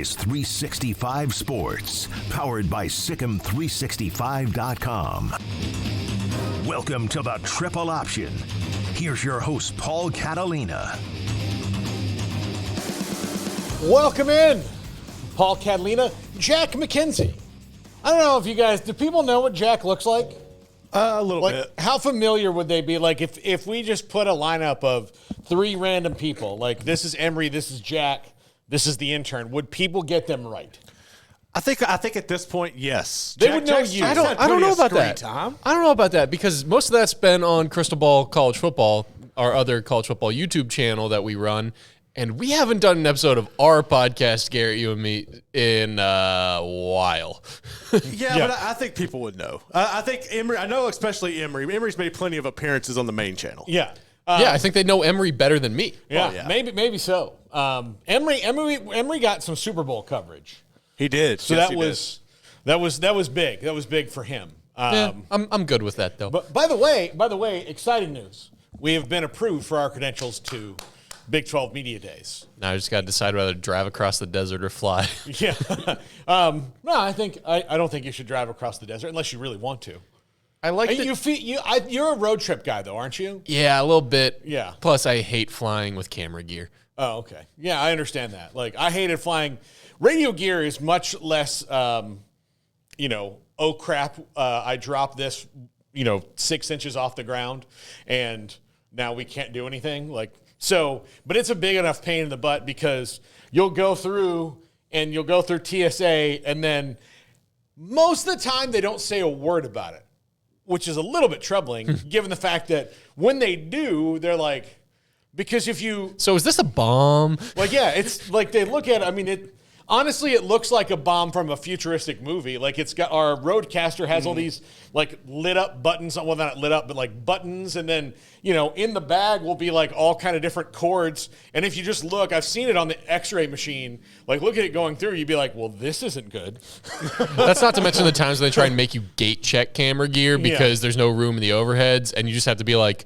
is 365 Sports, powered by Sikkim365.com. Welcome to the Triple Option. Here's your host, Paul Catalina. Welcome in, Paul Catalina, Jack McKenzie. I don't know if you guys, do people know what Jack looks like? A little bit. How familiar would they be? Like if we just put a lineup of three random people, like this is Emery, this is Jack, this is the intern, would people get them right? I think at this point, yes. They would know you. I don't know about that. I don't know about that because most of that's been on Crystal Ball College Football, our other college football YouTube channel that we run. And we haven't done an episode of our podcast, Garrett, you and me, in a while. Yeah, but I think people would know. I think Emery, I know especially Emery. Emery's made plenty of appearances on the main channel. Yeah. Yeah, I think they know Emery better than me. Yeah, Oh, yeah. maybe so. Emery got some Super Bowl coverage. He did. So Yes, that was big. That was big for him. Yeah, I'm good with that, though. But by the way, exciting news. We have been approved for our credentials to Big 12 Media Days. Now I just got to decide whether to drive across the desert or fly. Yeah. No, I don't think you should drive across the desert unless you really want to. I like You're a road trip guy, though, aren't you? Yeah, a little bit. Yeah. Plus, I hate flying with camera gear. Oh, okay. Yeah, I understand that. Like, I hated flying. Radio gear is much less, oh, crap, I dropped this, 6 inches off the ground, and now we can't do anything. So, but it's a big enough pain in the butt because you'll go through TSA, and then most of the time they don't say a word about it, which is a little bit troubling given the fact that when they do, they're like, because if you... So is this a bomb? Yeah, it's like they look at it. I mean, honestly, it looks like a bomb from a futuristic movie. Like it's got our roadcaster has all these lit up buttons. Well, not lit up, but buttons. And then, in the bag will be all kind of different cords. And if you just look, I've seen it on the x-ray machine, look at it going through, you'd be like, well, this isn't good. That's not to mention the times when they try and make you gate check camera gear because there's no room in the overheads. And you just have to be like,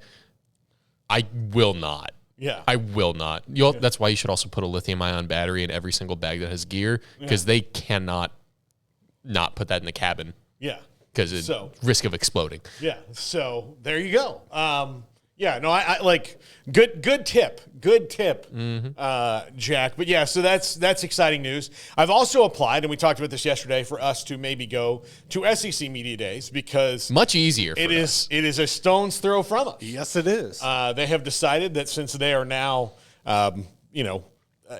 I will not. Yeah. I will not. That's why you should also put a lithium-ion battery in every single bag that has gear because they cannot not put that in the cabin. Yeah. Because it's risk of exploding. Yeah. So there you go. I good tip. Good tip, Jack. But yeah, so that's exciting news. I've also applied, and we talked about this yesterday, for us to maybe go to SEC Media Days because much easier. It is a stone's throw from us. Yes, it is. They have decided that since they are now,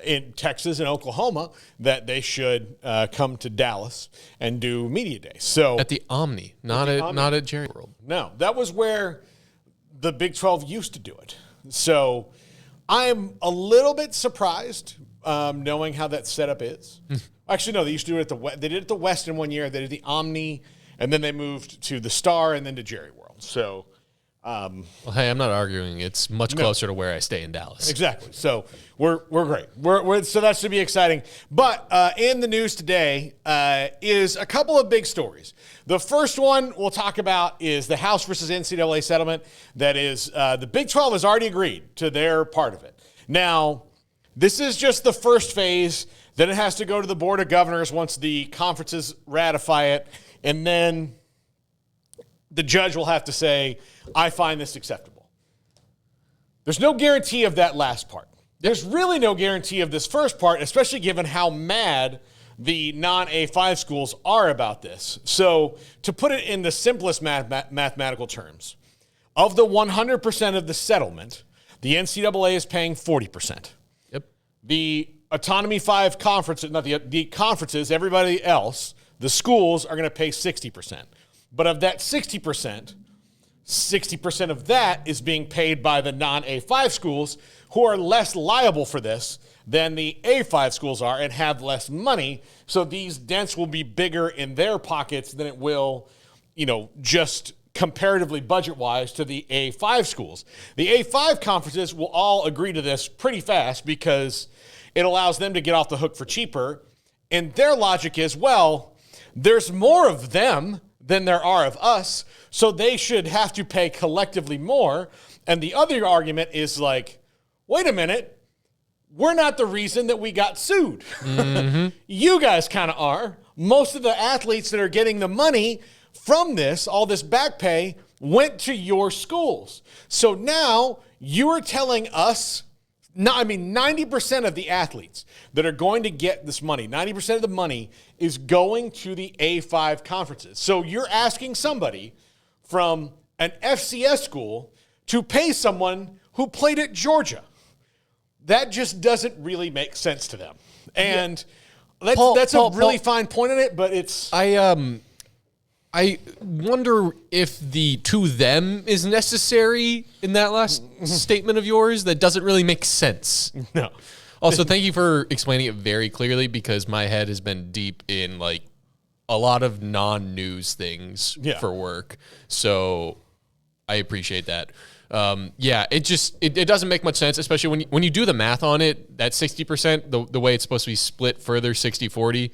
in Texas and Oklahoma, that they should come to Dallas and do Media Days. So at the Omni, not at Jerry World. No, that was where the Big 12 used to do it. So I'm a little bit surprised knowing how that setup is. Actually, no, they used to do it they did it at the West in one year. They did the Omni, and then they moved to the Star and then to Jerry World. So well, hey, I'm not arguing. It's much closer to where I stay in Dallas. Exactly. So we're great. So that should be exciting. But in the news today is a couple of big stories. The first one we'll talk about is the House versus NCAA settlement. That is, the Big 12 has already agreed to their part of it. Now, this is just the first phase. Then it has to go to the Board of Governors once the conferences ratify it. And then the judge will have to say, I find this acceptable. There's no guarantee of that last part. There's really no guarantee of this first part, especially given how mad the non-A5 schools are about this. So to put it in the simplest mathematical terms, of the 100% of the settlement, the NCAA is paying 40%. Yep. The Autonomy 5 conferences, not the conferences, everybody else, the schools are going to pay 60%. But of that 60%, 60% of that is being paid by the non-A5 schools, who are less liable for this than the A5 schools are and have less money. So these dents will be bigger in their pockets than it will, just comparatively budget-wise to the A5 schools. The A5 conferences will all agree to this pretty fast because it allows them to get off the hook for cheaper. And their logic is, well, there's more of them than there are of us, so they should have to pay collectively more. And the other argument is wait a minute, we're not the reason that we got sued. You guys kind of are. Most of the athletes that are getting the money from this, all this back pay, went to your schools. So now you are telling us, 90% of the athletes that are going to get this money, 90% of the money is going to the A5 conferences. So you're asking somebody from an FCS school to pay someone who played at Georgia. That just doesn't really make sense to them. And that's a really fine point on it, but it's... I wonder if the to them is necessary in that last statement of yours. That doesn't really make sense. No. Also, thank you for explaining it very clearly, because my head has been deep in like a lot of non-news things for work. So I appreciate that. It doesn't make much sense, especially when you do the math on it. That 60%, the way it's supposed to be split further, 60-40,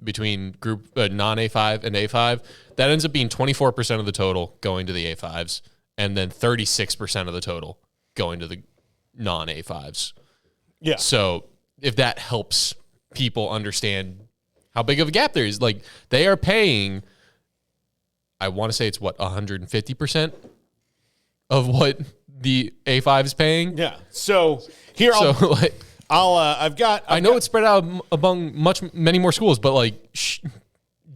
between group non-A5 and A5, that ends up being 24% of the total going to the A5s, and then 36% of the total going to the non-A5s. Yeah. So if that helps people understand how big of a gap there is, like they are paying, I want to say it's what, 150% of what the A5 is paying. Yeah. So here, I know it's spread out among many more schools, but like,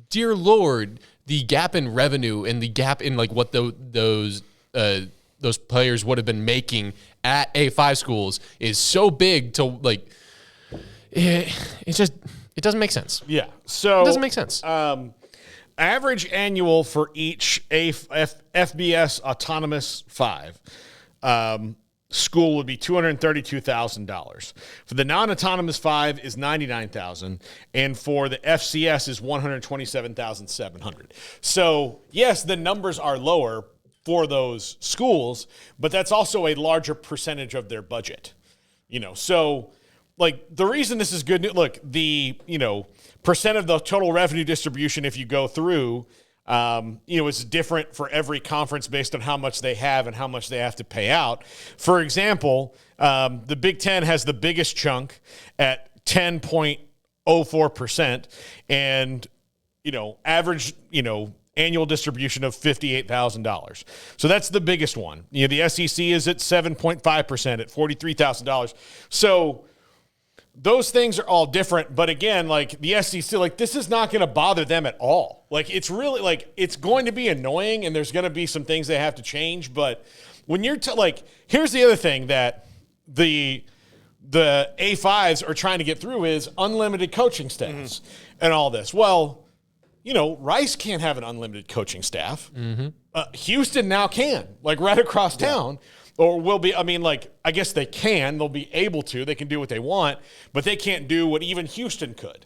dear Lord, the gap in revenue and the gap in like what those players would have been making at A5 schools is so big to like, it doesn't make sense. Yeah. So it doesn't make sense. Average annual for each FBS Autonomous 5 school would be $232,000. For the non-autonomous 5 is $99,000, and for the FCS is $127,700. So yes, the numbers are lower for those schools, but that's also a larger percentage of their budget. So like the reason this is good, look, the percent of the total revenue distribution, if you go through, it's different for every conference based on how much they have and how much they have to pay out. For example, the Big Ten has the biggest chunk at 10.04%, and average annual distribution of $58,000. So that's the biggest one. The SEC is at 7.5% at $43,000. So those things are all different, but again, like the SEC, like this is not going to bother them at all. Like it's really like it's going to be annoying, and there's going to be some things they have to change. But when you're here's the other thing that the A5s are trying to get through is unlimited coaching staffs and all this. Well, Rice can't have an unlimited coaching staff. Houston now can, like right across town. Or will be, I guess they can. They'll be able to. They can do what they want, but they can't do what even Houston could.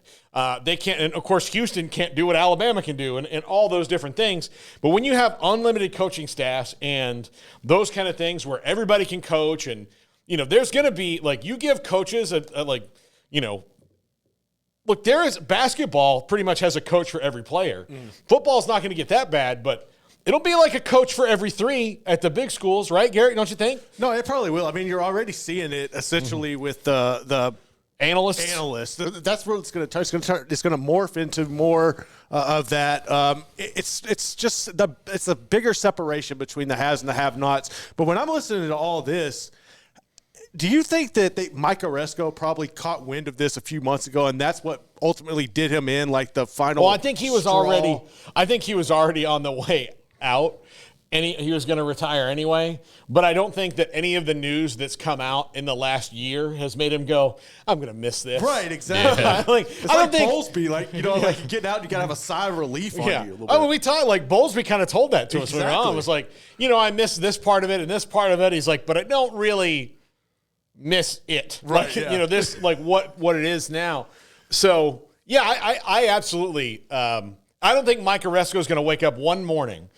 They can't, and of course, Houston can't do what Alabama can do, and all those different things. But when you have unlimited coaching staffs and those kind of things where everybody can coach, and, there's going to be, like, you give coaches look, there is basketball pretty much has a coach for every player. Football's not going to get that bad, but it'll be like a coach for every 3 at the big schools, right, Garrett? Don't you think? No, it probably will. You're already seeing it essentially with the analysts. That's where it's going to touch. It's going to morph into more of that. It's just it's a bigger separation between the haves and the have-nots. But when I'm listening to all this, do you think that Mike Oresco probably caught wind of this a few months ago, and that's what ultimately did him in, like the final? Well, I think he was already on the way out, and he was going to retire anyway. But I don't think that any of the news that's come out in the last year has made him go, I'm going to miss this. Right, exactly. Yeah. It's like Bowlesby, like you're getting out, you got to have a sigh of relief on you a little bit. We talked, like Bowlesby kind of told that to us when we were on. It was like, I miss this part of it and this part of it. He's like, but I don't really miss it. Right, like, this, like what it is now. So, yeah, I absolutely I don't think Mike Oresco is going to wake up one morning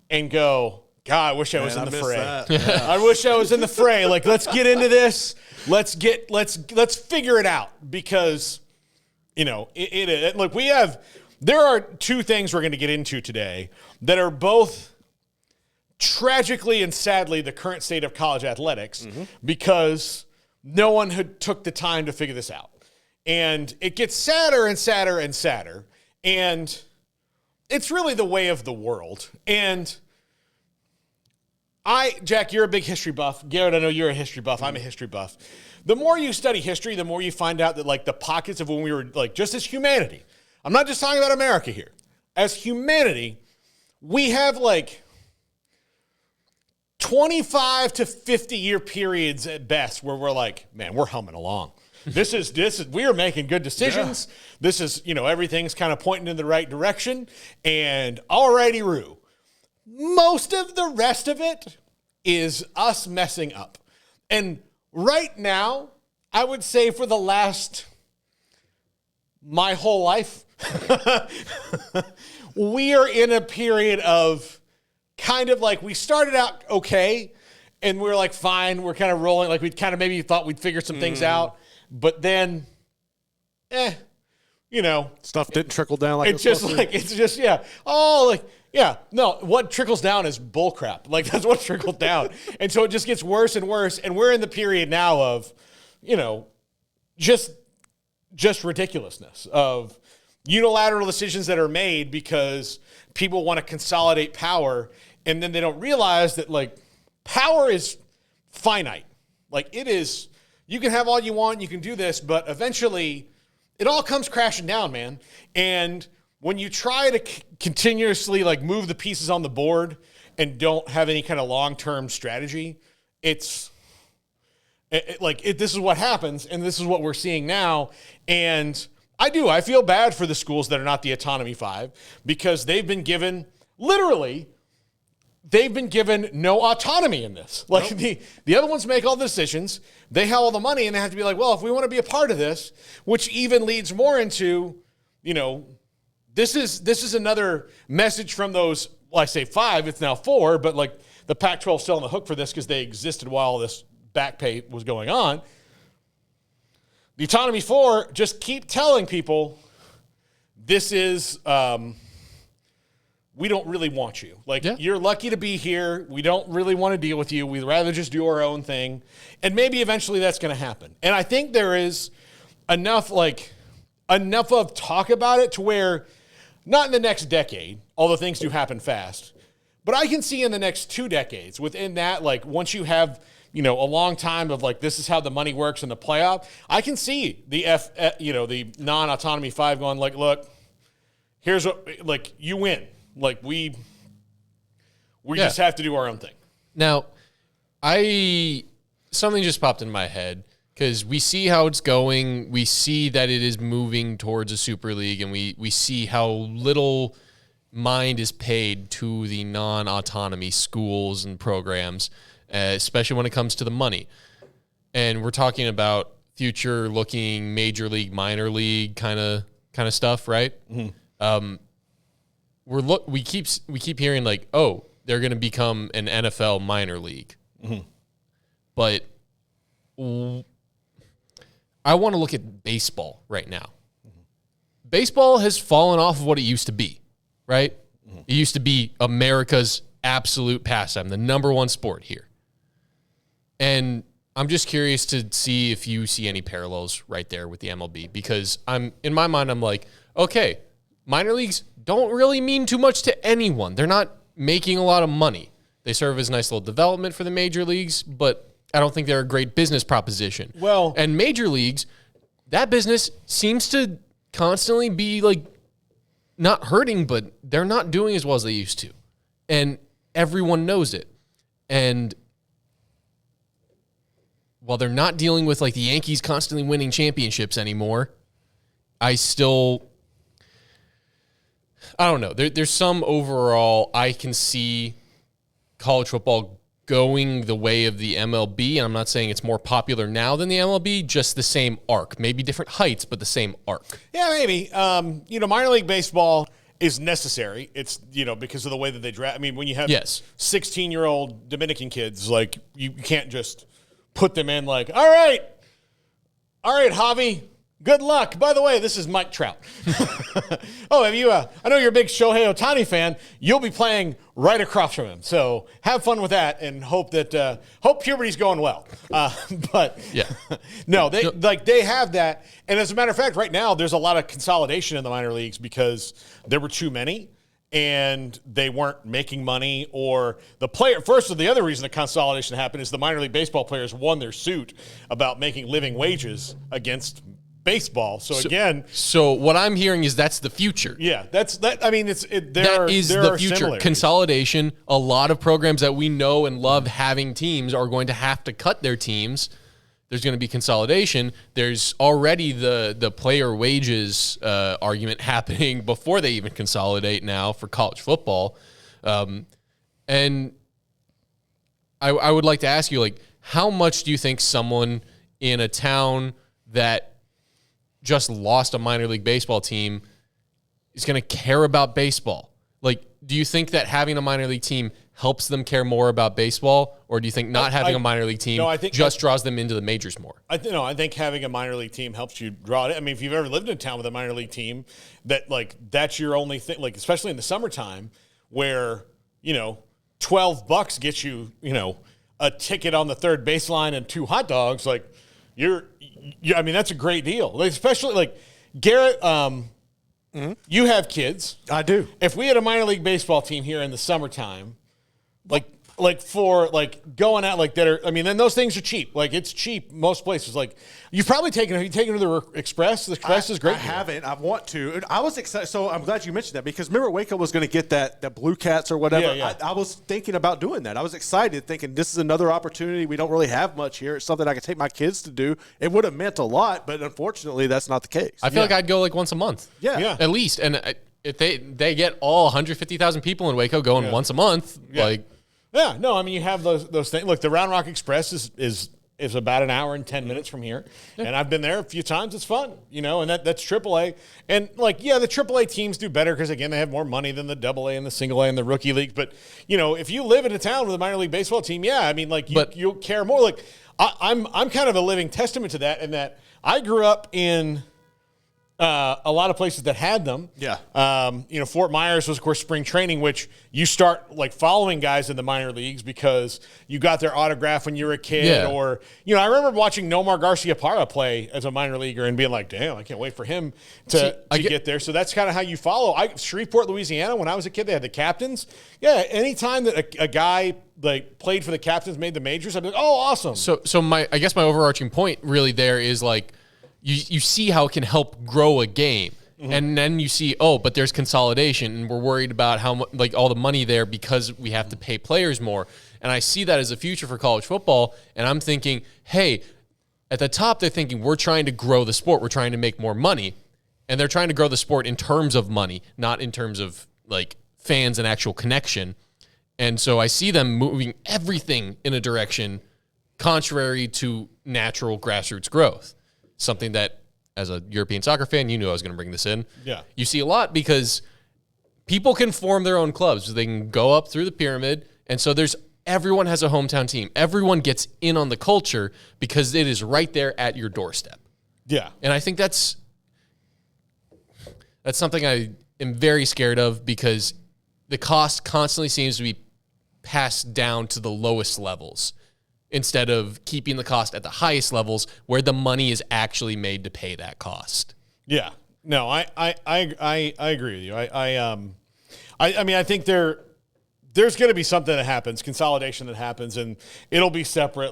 and go, God, I wish I was in the fray. Yeah. I wish I was in the fray. Like, let's get into this. Let's figure it out, because, look, there are 2 things we're going to get into today that are both tragically and sadly the current state of college athletics, because no one had took the time to figure this out. And it gets sadder and sadder and sadder. And it's really the way of the world. And Jack, you're a big history buff. Garrett, I know you're a history buff. I'm a history buff. The more you study history, the more you find out that, like, the pockets of when we were, like, just as humanity, I'm not just talking about America here. As humanity, we have, like, 25 to 50-year periods at best where we're like, man, we're humming along. This is we are making good decisions. Yeah. This is, everything's kind of pointing in the right direction. And alrighty, Roo. Most of the rest of it is us messing up. And right now, I would say for the last, my whole life, we are in a period of kind of like, we started out okay, and we were like, fine, we're kind of rolling. Like, we kind of maybe thought we'd figure some things out. But then, stuff didn't trickle down like it's just like, it's just, yeah. Oh, like, yeah. No, what trickles down is bullcrap. Like, that's what trickled down. And so it just gets worse and worse. And we're in the period now of, just ridiculousness of unilateral decisions that are made because people want to consolidate power. And then they don't realize that, like, power is finite. Like, it is. You can have all you want, you can do this, but eventually it all comes crashing down, man. And when you try to continuously, like, move the pieces on the board and don't have any kind of long-term strategy, this is what happens, and this is what we're seeing now. And I feel bad for the schools that are not the Autonomy 5 because they've been given, literally, no autonomy in this. Like, nope. The other ones make all the decisions. They have all the money, and they have to be like, well, if we want to be a part of this, which even leads more into, this is another message from those, well, I say 5, it's now 4, but, like, the Pac-12 still on the hook for this because they existed while this back pay was going on. The Autonomy 4 just keep telling people this is we don't really want you. Like, You're lucky to be here. We don't really want to deal with you. We'd rather just do our own thing. And maybe eventually that's going to happen. And I think there is enough of talk about it to where, not in the next decade, although things do happen fast, but I can see in the next 2 decades, within that, like, once you have, a long time of, like, this is how the money works in the playoff, I can see the the non-Autonomy 5 going, like, look, here's what, like, you win. Like, we just have to do our own thing. Now, something just popped in my head because we see how it's going. We see that it is moving towards a Super League, and we see how little mind is paid to the non-autonomy schools and programs, especially when it comes to the money. And we're talking about future-looking major league, minor league kind of stuff, right? Mm-hmm. We keep hearing, like, oh, they're going to become an NFL minor league. Mm-hmm. But I want to look at baseball right now. Mm-hmm. Baseball has fallen off of what it used to be, right? Mm-hmm. It used to be America's absolute pastime, the number one sport here. And I'm just curious to see if you see any parallels right there with the MLB, because in my mind, I'm like, okay, minor leagues don't really mean too much to anyone. They're not making a lot of money. They serve as a nice little development for the major leagues, but I don't think they're a great business proposition. Well, and major leagues, that business seems to constantly be, like, not hurting, but they're not doing as well as they used to. And everyone knows it. And while they're not dealing with, like, the Yankees constantly winning championships anymore, I don't know. There's some overall, I can see college football going the way of the MLB, and I'm not saying it's more popular now than the MLB, just the same arc. Maybe different heights, but the same arc. Yeah, maybe. Minor league baseball is necessary. It's, because of the way that they draft. I mean, when you have 16-year-old Dominican kids, like, you can't just put them in like, all right, Javi, Good luck. By the way, this is Mike Trout. Oh, have you? I know you're a big Shohei Ohtani fan. You'll be playing right across from him. So have fun with that, and hope puberty's going well. But Yeah. no, they have that. And as a matter of fact, right now there's a lot of consolidation in the minor leagues because there were too many. And they weren't making money, or the player. First, the other reason the consolidation happened is the minor league baseball players won their suit about making living wages against baseball. So what I'm hearing is that's the future. yeah, that. I mean, there That is there the are future. similarities. Consolidation. A lot of programs that we know and love having teams are going to have to cut their teams. There's going to be consolidation. There's already the player wages argument happening before they even consolidate now for college football. And I would like to ask you, like, how much do you think someone in a town that just lost a minor league baseball team is going to care about baseball? Like, do you think that having a minor league team helps them care more about baseball, or do you think not having a minor league team just draws them into the majors more? I think having a minor league team helps you draw it. I mean, if you've ever lived in a town with a minor league team, that's your only thing. Like, especially in the summertime, where $12 gets you a ticket on the third baseline and 2 hot dogs. Like, I mean, that's a great deal. Like, especially like Garrett. You have kids. I do. If we had a minor league baseball team here in the summertime, like for going out like that are, I mean, then those things are cheap. Like, it's cheap most places. Like, you've probably taken to the Express. The Express is great. I haven't. I want to. I was excited. So I'm glad you mentioned that, because remember Waco was going to get that Blue Cats or whatever. Yeah. I was thinking about doing that. I was excited, thinking this is another opportunity. We don't really have much here. It's something I could take my kids to do. It would have meant a lot, but unfortunately, that's not the case. I feel like I'd go like once a month. Yeah. At least. And if they get all 150,000 people in Waco going once a month, Yeah, no, I mean, you have those things. Look, the Round Rock Express is about an hour and 10 minutes from here, and I've been there a few times. It's fun, and that's AAA. And the AAA teams do better because, again, they have more money than the AA and the Single A and the rookie leagues. But if you live in a town with a minor league baseball team, I mean, you'll care more. Like, I'm kind of a living testament to that, in that I grew up in a lot of places that had them. Yeah. Fort Myers was, of course, spring training, which you start following guys in the minor leagues because you got their autograph when you were a kid. Yeah. Or, I remember watching Nomar Garcia-Parra play as a minor leaguer and being like, damn, I can't wait for him to get there. So that's kind of how you follow. Shreveport, Louisiana, when I was a kid, they had the captains. Yeah, anytime that a guy played for the captains, made the majors, I'd be like, oh, awesome. So I guess my overarching point really there is you see how it can help grow a game. Mm-hmm. And then you see, but there's consolidation, and we're worried about how much, all the money there because we have to pay players more. And I see that as a future for college football. And I'm thinking, hey, at the top, they're thinking we're trying to grow the sport. We're trying to make more money. And they're trying to grow the sport in terms of money, not in terms of fans and actual connection. And so I see them moving everything in a direction contrary to natural grassroots growth. Something that, as a European soccer fan, you knew I was going to bring this in. Yeah. You see a lot because people can form their own clubs. They can go up through the pyramid. And so everyone has a hometown team. Everyone gets in on the culture because it is right there at your doorstep. Yeah. And I think that's something I am very scared of, because the cost constantly seems to be passed down to the lowest levels, instead of keeping the cost at the highest levels where the money is actually made to pay that cost. Yeah. No, I agree with you. I mean, I think there's going to be something that happens, consolidation that happens, and it'll be separate.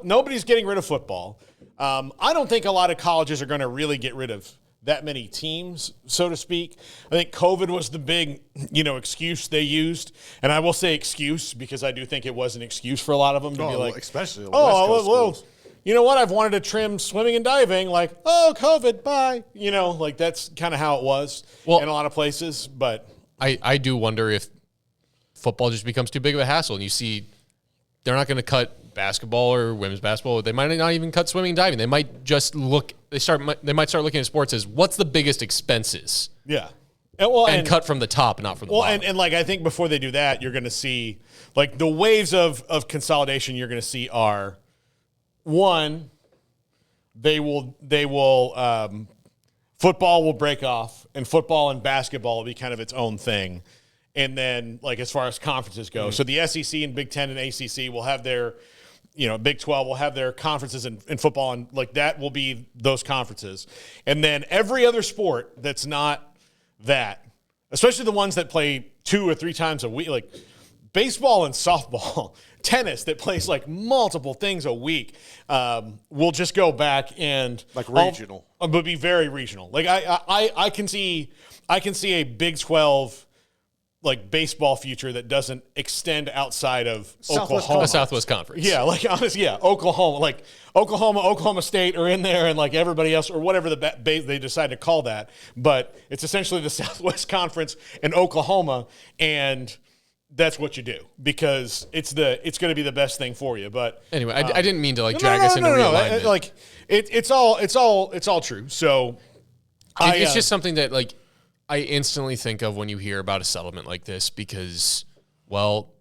Nobody's getting rid of football. I don't think a lot of colleges are going to really get rid of that many teams, so to speak. I think COVID was the big, excuse they used. And I will say excuse because I do think it was an excuse for a lot of them to be like, especially the West Coast schools. You know what? I've wanted to trim swimming and diving. COVID, bye. That's kind of how it was in a lot of places. But I do wonder if football just becomes too big of a hassle, and you see they're not going to cut basketball or women's basketball. They might not even cut swimming and diving. They might just they might start looking at sports as what's the biggest expenses. Yeah. And cut from the top, not from the bottom. And I think before they do that, you're going to see the waves of consolidation you're going to see are, one, they will football will break off, and football and basketball will be kind of its own thing. And then, like, as far as conferences go, so the SEC and Big Ten and ACC will have their, Big 12 will have their conferences in football, and like that will be those conferences. And then every other sport that's not that, especially the ones that play 2 or 3 times a week, like baseball and softball, tennis that plays like multiple things a week, will just go back and like regional, but be very regional. Like I can see a Big 12 like baseball future that doesn't extend outside of Oklahoma. The Southwest Conference. Yeah, like honestly, yeah, Oklahoma, like Oklahoma State are in there, and like everybody else or whatever they decide to call that. But it's essentially the Southwest Conference and Oklahoma, and that's what you do because it's going to be the best thing for you. But anyway, I didn't mean to like drag us into realignment. Like it's all true. So it's just something that like I instantly think of when you hear about a settlement like this because, well,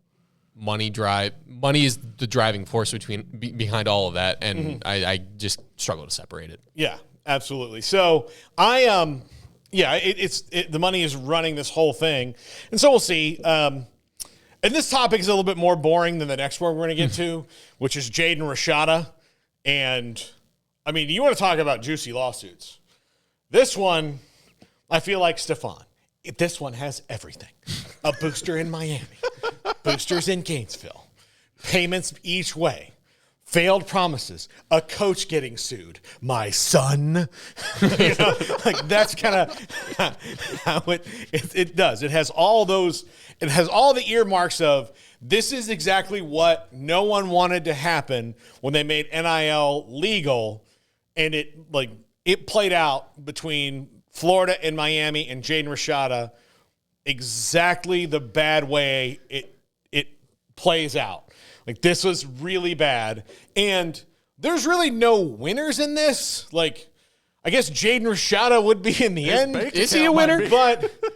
money is the driving force behind all of that, and I just struggle to separate it. Yeah, absolutely. So the money is running this whole thing, and so we'll see. And this topic is a little bit more boring than the next one we're going to get to, which is Jaden Rashada. And I mean, you want to talk about juicy lawsuits? This one. I feel like Stefan. This one has everything. A booster in Miami. Boosters in Gainesville. Payments each way. Failed promises. A coach getting sued. My son. Like that's kind of how it does. It has all those. It has all the earmarks of this is exactly what no one wanted to happen when they made NIL legal, and it played out between Florida and Miami and Jaden Rashada exactly the bad way it plays out. Like this was really bad. And there's really no winners in this. Like I guess Jaden Rashada would be in the end. Is he a winner?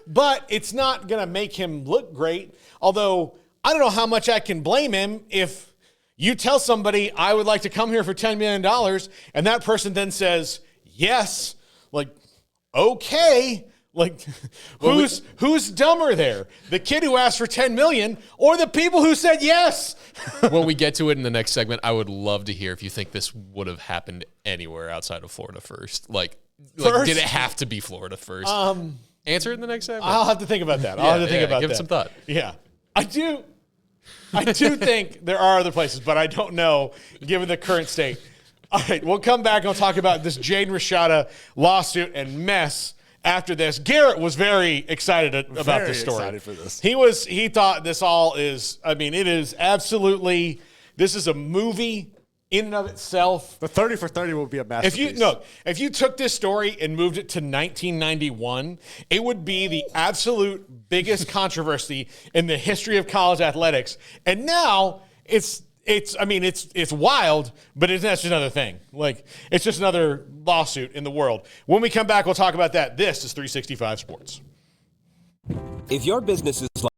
But it's not going to make him look great. Although I don't know how much I can blame him if you tell somebody I would like to come here for $10 million and that person then says, yes, like, okay, like who's dumber there? The kid who asked for $10 million or the people who said yes? When we get to it in the next segment, I would love to hear if you think this would have happened anywhere outside of Florida first. Like did it have to be Florida first? Answer it in the next segment. I'll have to think about that. I'll have to think about that. Give it some thought. Yeah. I do think there are other places, but I don't know given the current state. All right, we'll come back and we'll talk about this Jaden Rashada lawsuit and mess after this. Garrett was very excited about this story. Excited for this. He thought this all is, I mean, it is absolutely, this is a movie in and of itself. The 30 for 30 will be a masterpiece. If you took this story and moved it to 1991, it would be the absolute biggest controversy in the history of college athletics. And now it's wild, but that's just another thing. Like, it's just another lawsuit in the world. When we come back, we'll talk about that. This is 365 Sports. If your business is